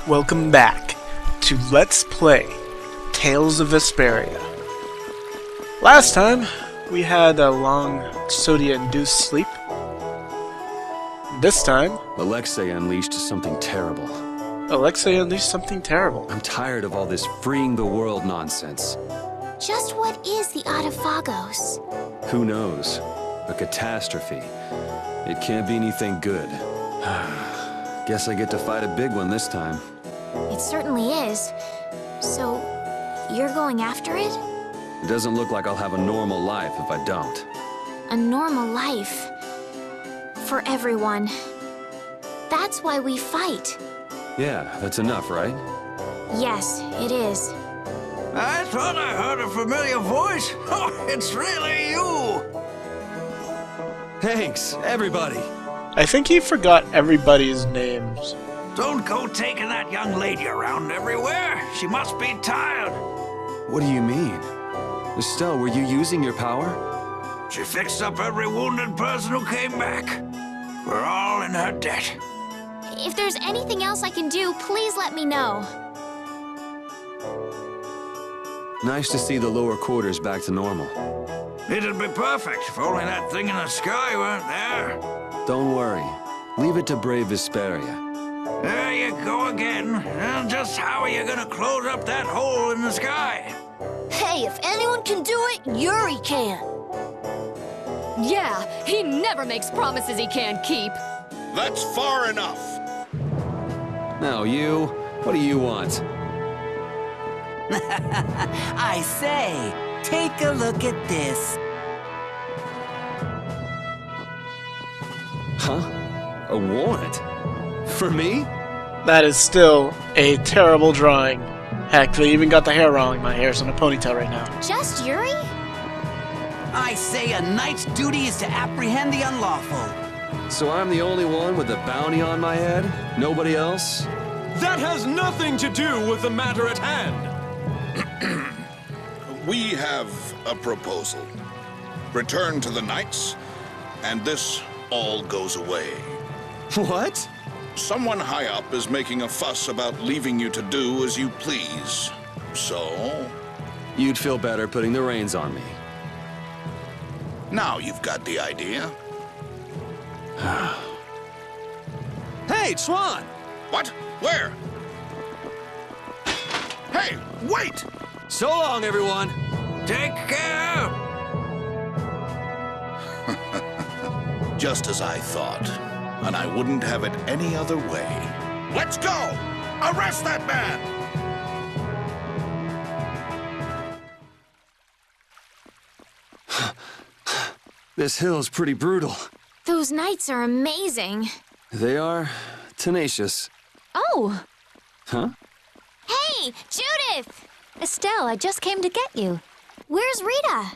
Welcome back to Let's Play Tales of Vesperia. Last time, we had a long Sodia-induced sleep. This time, Alexei unleashed something terrible. Alexei unleashed something terrible. I'm tired of all this freeing the world nonsense. Just what is the Autophagos? Who knows? A catastrophe. It can't be anything good. Guess I get to fight a big one this time. It certainly is. So, you're going after it? It doesn't look like I'll have a normal life if I don't. A normal life. For everyone. That's why we fight. Yeah, that's enough, right? Yes, it is. I thought I heard a familiar voice. Oh, it's really you! Thanks, everybody! I think he forgot everybody's names. Don't go taking that young lady around everywhere. She must be tired. What do you mean? Estelle, were you using your power? She fixed up every wounded person who came back. We're all in her debt. If there's anything else I can do, please let me know. Nice to see the lower quarters back to normal. It'd be perfect if only that thing in the sky weren't there. Don't worry. Leave it to brave Vesperia. There you go again. And just how are you gonna close up that hole in the sky? Hey, if anyone can do it, Yuri can. Yeah, he never makes promises he can't keep. That's far enough. Now you, what do you want? I say, take a look at this. Huh? A warrant? For me? That is still a terrible drawing. Heck, they even got the hair wrong. My hair's in a ponytail right now. Just Yuri? I say a knight's duty is to apprehend the unlawful. So I'm the only one with a bounty on my head? Nobody else? That has nothing to do with the matter at hand. We have a proposal. Return to the knights, and this all goes away. What? Someone high up is making a fuss about leaving you to do as you please. So, You'd feel better putting the reins on me. now you've got the idea. Hey, Swan! What? Where? Hey, wait! So long, everyone! Take care! Just as I thought. And I wouldn't have it any other way. Let's go! Arrest that man! This hill's pretty brutal. Those knights are amazing. They are tenacious. Oh, Huh? Hey, Judith! Estelle, I just came to get you. Where's Rita?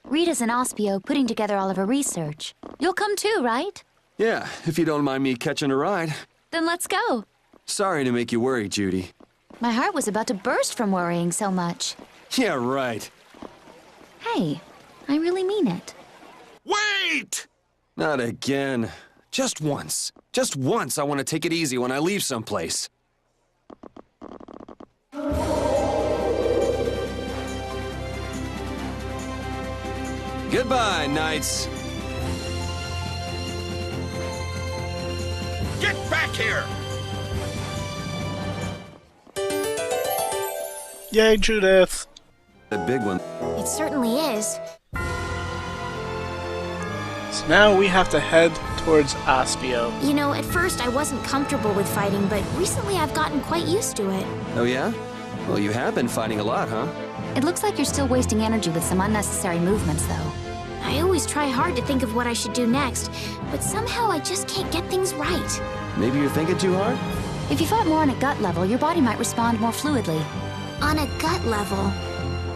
Rita's in Ospio putting together all of her research. You'll come too, right? Yeah, if you don't mind me catching a ride. Then let's go. Sorry to make you worry, Judy. My heart was about to burst from worrying so much. Yeah, right. Hey, I really mean it. Wait! Not again. Just once. Just once I want to take it easy when I leave someplace. Goodbye, knights. Get back here! Yay, Judith! A big one. It certainly is. So now we have to head towards Ospio. You know, at first I wasn't comfortable with fighting, but recently I've gotten quite used to it. Oh, yeah? Well, you have been fighting a lot, huh? It looks like you're still wasting energy with some unnecessary movements, though. I always try hard to think of what I should do next, but somehow I just can't get things right. Maybe you're thinking too hard? If you fought more on a gut level, your body might respond more fluidly. On a gut level.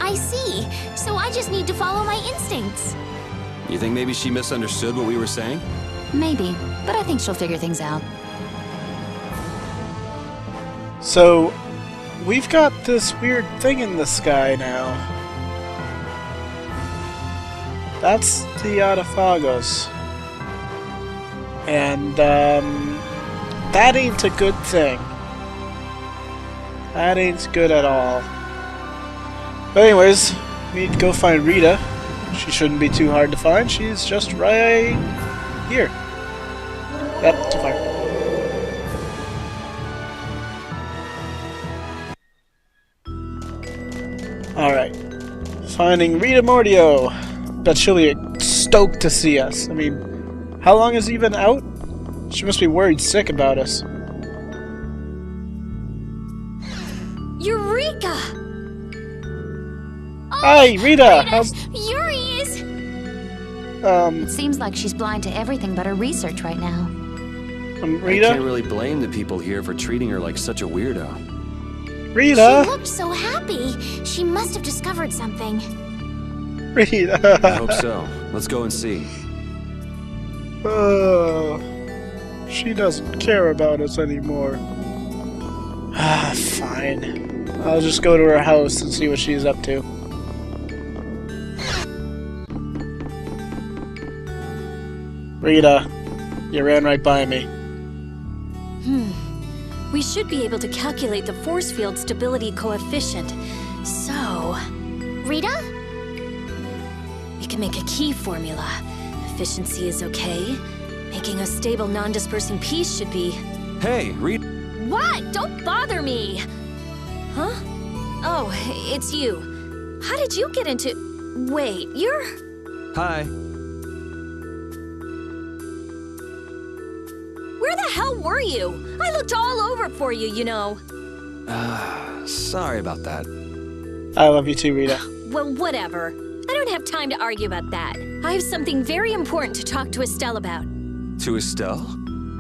I see. So I just need to follow my instincts. You think maybe she misunderstood what we were saying? Maybe, but I think she'll figure things out. So, we've got this weird thing in the sky now. That's the Autophagos. And, that ain't a good thing. That ain't good at all. But anyways, we need to go find Rita. She shouldn't be too hard to find. She's just right here. Yep, too far. Alright. Finding Rita Mordio. Bet she'll be stoked to see us. I mean, how long has he been out? She must be worried sick about us. Eureka! Hi, Rita! How's... Yuri is... It seems like she's blind to everything but her research right now. Rita? I can't really blame the people here for treating her like such a weirdo. Rita! She looked so happy. She must have discovered something. Rita! I hope so. Let's go and see. Oh, she doesn't care about us anymore. Ah, fine. I'll just go to her house and see what she's up to. Rita, you ran right by me. We should be able to calculate the force field stability coefficient. So, Rita? we can make a key formula. Efficiency is okay. Making a stable, non-dispersing piece should be... Hey, read. What? Don't bother me! Huh? Oh, it's you. How did you get into... Wait, you're... Hi. Where the hell were you? I looked all over for you, you know. Sorry about that. I love you too, Rita. Well, whatever. I don't have time to argue about that. I have something very important to talk to Estelle about. To Estelle?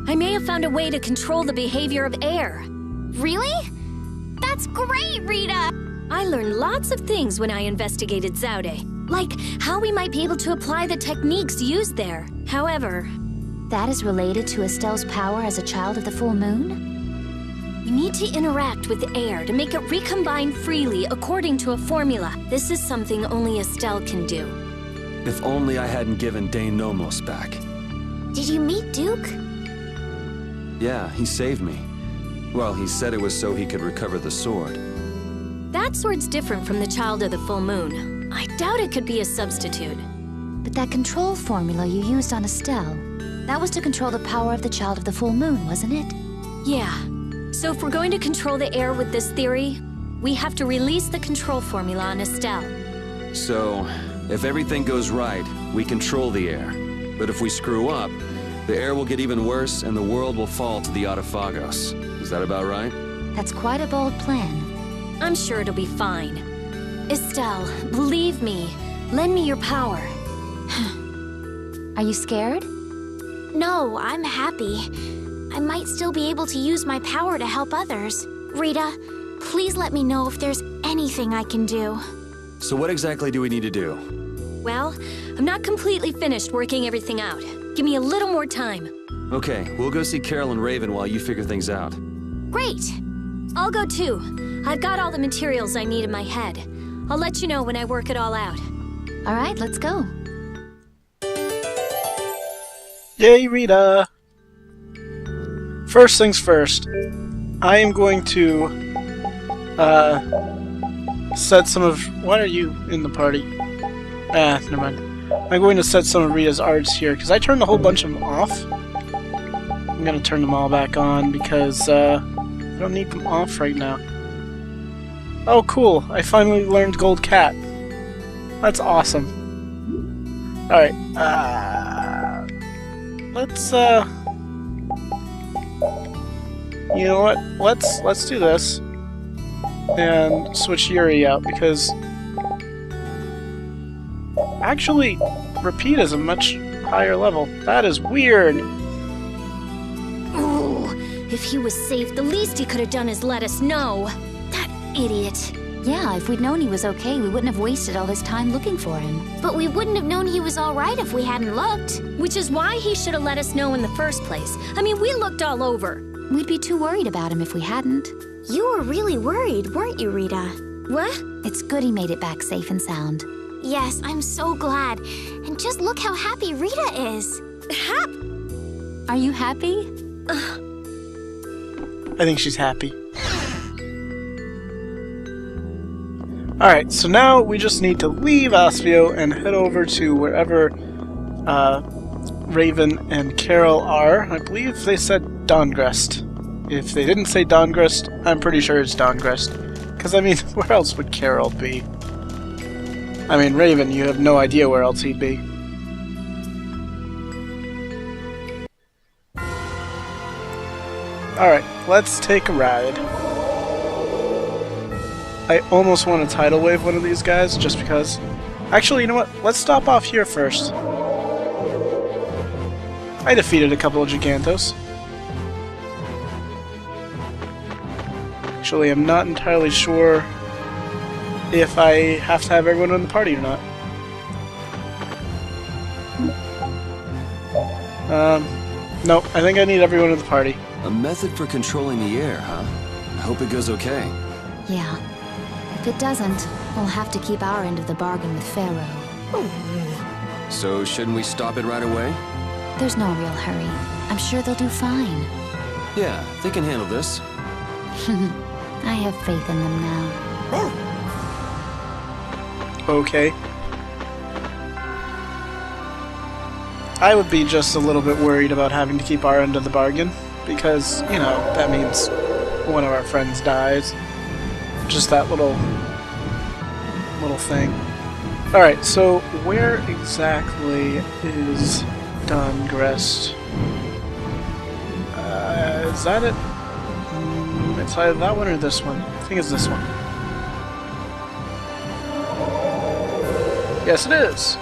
I may have found a way to control the behavior of air. Really? That's great, Rita! I learned lots of things when I investigated Zaude, like how we might be able to apply the techniques used there. However, That is related to Estelle's power as a child of the full moon? we need to interact with the air to make it recombine freely according to a formula. This is something only Estelle can do. If only I hadn't given Dane Nomos back. Did you meet Duke? Yeah, he saved me. Well, he said it was so he could recover the sword. That sword's different from the Child of the Full Moon. I doubt it could be a substitute. But that control formula you used on Estelle, that was to control the power of the child of the full moon, wasn't it? Yeah. So if we're going to control the air with this theory, we have to release the control formula on Estelle. So, if everything goes right, we control the air. But if we screw up, the air will get even worse and the world will fall to the Autophagos. Is that about right? That's quite a bold plan. I'm sure it'll be fine. Estelle, believe me. Lend me your power. Are you scared? No, I'm happy. I might still be able to use my power to help others. Rita, please let me know if there's anything I can do. So what exactly do we need to do? Well, I'm not completely finished working everything out. Give me a little more time. Okay, we'll go see Carol and Raven while you figure things out. Great! I'll go too. I've got all the materials I need in my head. I'll let you know when I work it all out. All right, let's go. Yay, Rita! First things first, I am going to set some of... Why are you in the party? Never mind. I'm going to set some of Rita's arts here, because I turned a whole bunch of them off. I'm going to turn them all back on, because I don't need them off right now. Oh, cool. I finally learned Gold Cat. That's awesome. Alright, let's, you know what? Let's do this. And switch Yuri out, because... Actually, Repeat is a much higher level. That is weird. Ooh, if he was safe, the least he could have done is let us know. That idiot. Yeah, if we'd known he was okay, we wouldn't have wasted all this time looking for him. But we wouldn't have known he was alright if we hadn't looked. Which is why he should have let us know in the first place. I mean, we looked all over. We'd be too worried about him if we hadn't. You were really worried, weren't you, Rita? What? It's good he made it back safe and sound. Yes, I'm so glad. And just look how happy Rita is. Are you happy? I think she's happy. Alright, so now we just need to leave Aspio and head over to wherever Raven and Carol are. I believe they said Dawngrest. If they didn't say Dawngrest, I'm pretty sure it's Dawngrest. Because, I mean, where else would Carol be? I mean, Raven, you have no idea where else he'd be. Alright, let's take a ride. I almost want to tidal wave one of these guys, just because. Actually, you know what? Let's stop off here first. I defeated a couple of Gigantos. Actually, I'm not entirely sure if I have to have everyone in the party or not. Nope, I think I need everyone in the party. A method for controlling the air, huh? I hope it goes okay. Yeah. If it doesn't, we'll have to keep our end of the bargain with Pharaoh. So shouldn't we stop it right away? There's no real hurry. I'm sure they'll do fine. Yeah, they can handle this. I have faith in them now. Okay. I would be just a little bit worried about having to keep our end of the bargain, because, you know, that means one of our friends dies. Just that little thing. Alright, so where exactly is Dawngrest? Is that it? It's either that one or this one. I think it's this one. Yes, it is!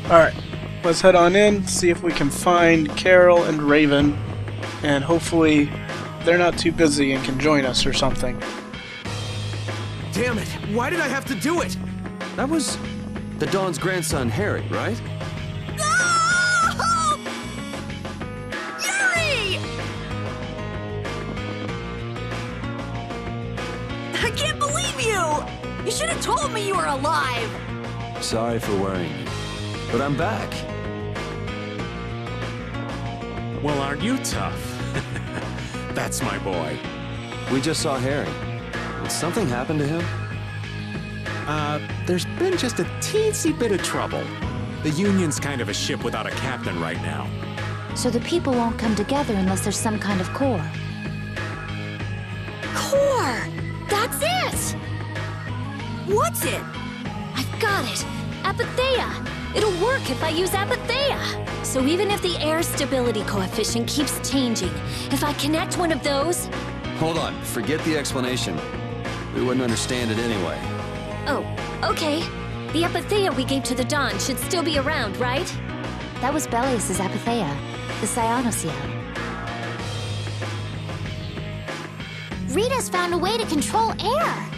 Alright, let's head on in, see if we can find Carol and Raven, and hopefully they're not too busy and can join us or something. Damn it! Why did I have to do it? That was the Dawn's grandson, Harry, right? No! Yuri! I can't believe you! You should have told me you were alive! Sorry for worrying you, but I'm back. Well, aren't you tough? That's my boy. We just saw Harry. Did something happen to him? There's been just a teensy bit of trouble. The Union's kind of a ship without a captain right now. So the people won't come together unless there's some kind of core. Core! That's it! What's it? I've got it! Apatheia! It'll work if I use Apatheia! So even if the air stability coefficient keeps changing, if I connect one of those... Hold on, forget the explanation. We wouldn't understand it anyway. Oh, okay. The Apatheia we gave to the Dawn should still be around, right? That was Belius's Apatheia, the Cyanosia. Rita's found a way to control air.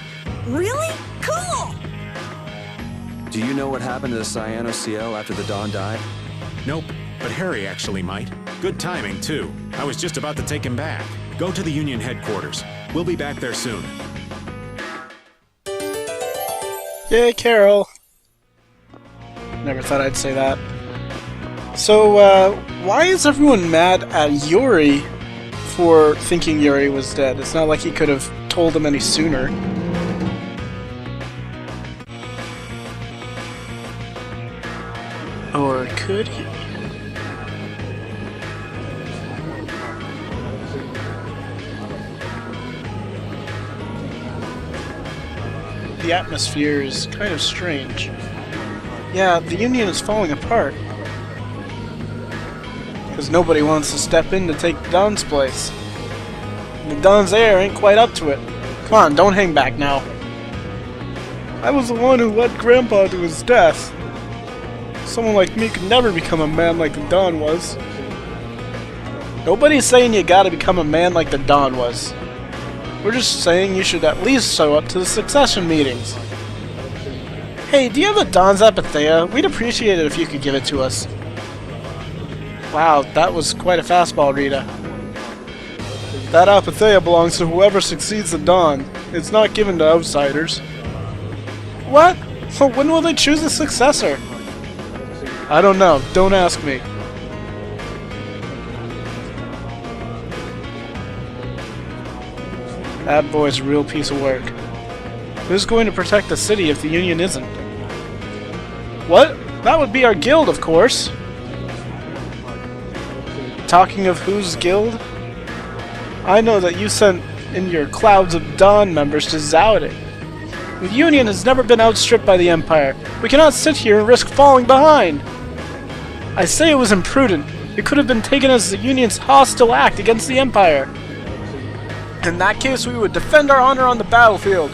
Really? Cool! Do you know what happened to the Cyanosia after the Dawn died? Nope, but Harry actually might. Good timing, too. I was just about to take him back. Go to the Union headquarters. We'll be back there soon. Yay, Carol! Never thought I'd say that. So, why is everyone mad at Yuri for thinking Yuri was dead? It's not like he could have told them any sooner. Or could he? The atmosphere is kind of strange. Yeah, the Union is falling apart. Because nobody wants to step in to take Dawn's place. And the Dawn's heir ain't quite up to it. Come on, don't hang back now. I was the one who led Grandpa to his death. Someone like me could never become a man like the Dawn was. Nobody's saying you gotta become a man like the Dawn was. We're just saying you should at least show up to the succession meetings. Hey, do you have the Dawn's Apatheia? We'd appreciate it if you could give it to us. Wow, that was quite a fastball, Rita. That Apatheia belongs to whoever succeeds the Dawn. It's not given to outsiders. What? When will they choose a successor? I don't know. Don't ask me. That boy's a real piece of work. Who's going to protect the city if the Union isn't? What? That would be our guild, of course. Talking of whose guild? I know that you sent in your Clouds of Dawn members to Zowding. The Union has never been outstripped by the Empire. We cannot sit here and risk falling behind. I say it was imprudent. It could have been taken as the Union's hostile act against the Empire. In that case, we would defend our honor on the battlefield.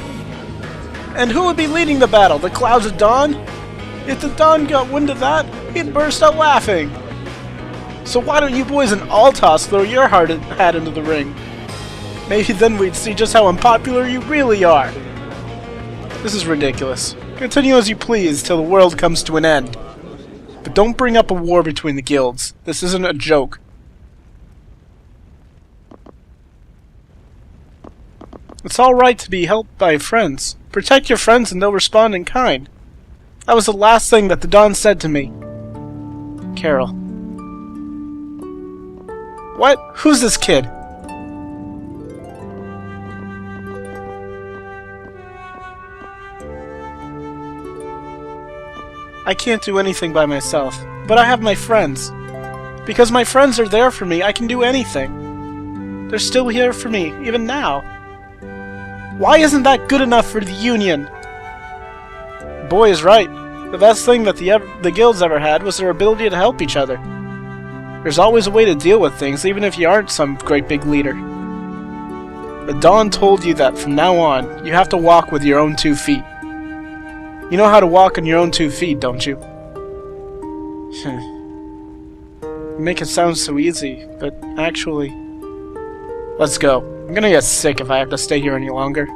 And who would be leading the battle? The Clouds of Dawn? If the Dawn got wind of that, he'd burst out laughing. So why don't you boys in Altos throw your hat into the ring? Maybe then we'd see just how unpopular you really are. This is ridiculous. Continue as you please till the world comes to an end. But don't bring up a war between the guilds. This isn't a joke. It's alright to be helped by friends. Protect your friends and they'll respond in kind. That was the last thing that the Dawn said to me. Carol. What? Who's this kid? I can't do anything by myself, but I have my friends. Because my friends are there for me, I can do anything. They're still here for me, even now. Why isn't that good enough for the Union? The boy is right. The best thing that the guilds ever had was their ability to help each other. There's always a way to deal with things, even if you aren't some great big leader. The Dawn told you that from now on, you have to walk with your own 2 feet. You know how to walk on your own 2 feet, don't you? You make it sound so easy, but actually... Let's go. I'm gonna get sick if I have to stay here any longer.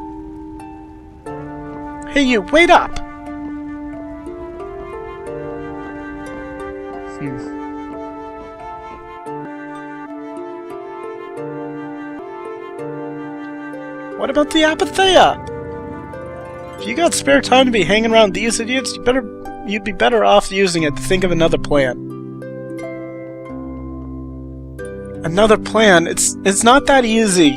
Hey you, wait up! What about the Apatheia? If you got spare time to be hanging around these idiots, you'd be better off using it to think of another plan. Another plan? It's not that easy.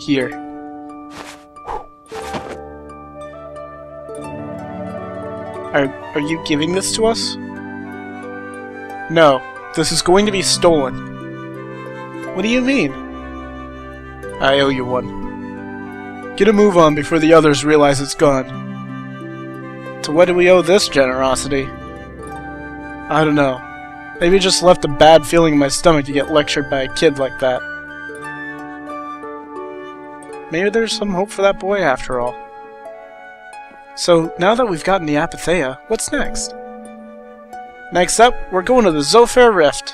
Here. Are you giving this to us? No, this is going to be stolen. What do you mean? I owe you one. Get a move on before the others realize it's gone. To what do we owe this generosity? I don't know. Maybe it just left a bad feeling in my stomach to get lectured by a kid like that. Maybe there's some hope for that boy after all. So, now that we've gotten the Apatheia, what's next? Next up, we're going to the Zofair Rift.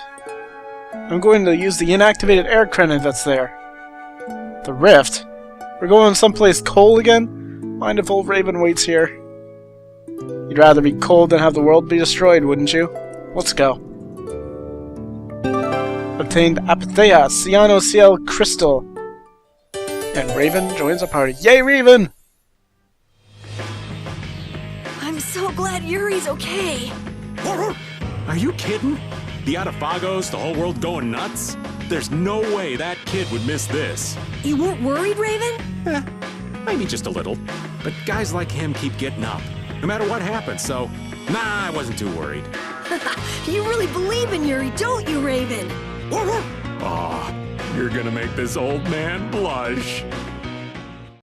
I'm going to use the inactivated air credit that's there. The Rift? We're going someplace cold again? Mind if old Raven waits here? You'd rather be cold than have the world be destroyed, wouldn't you? Let's go. Obtained Apatheia, Cyano Ciel Crystal. And Raven joins our party. Yay, Raven! I'm so glad Yuri's okay. Are you kidding? The Atafagos, the whole world going nuts? There's no way that kid would miss this. You weren't worried, Raven? Maybe just a little. But guys like him keep getting up, no matter what happens, so... Nah, I wasn't too worried. You really believe in Yuri, don't you, Raven? Aw, you're gonna make this old man blush.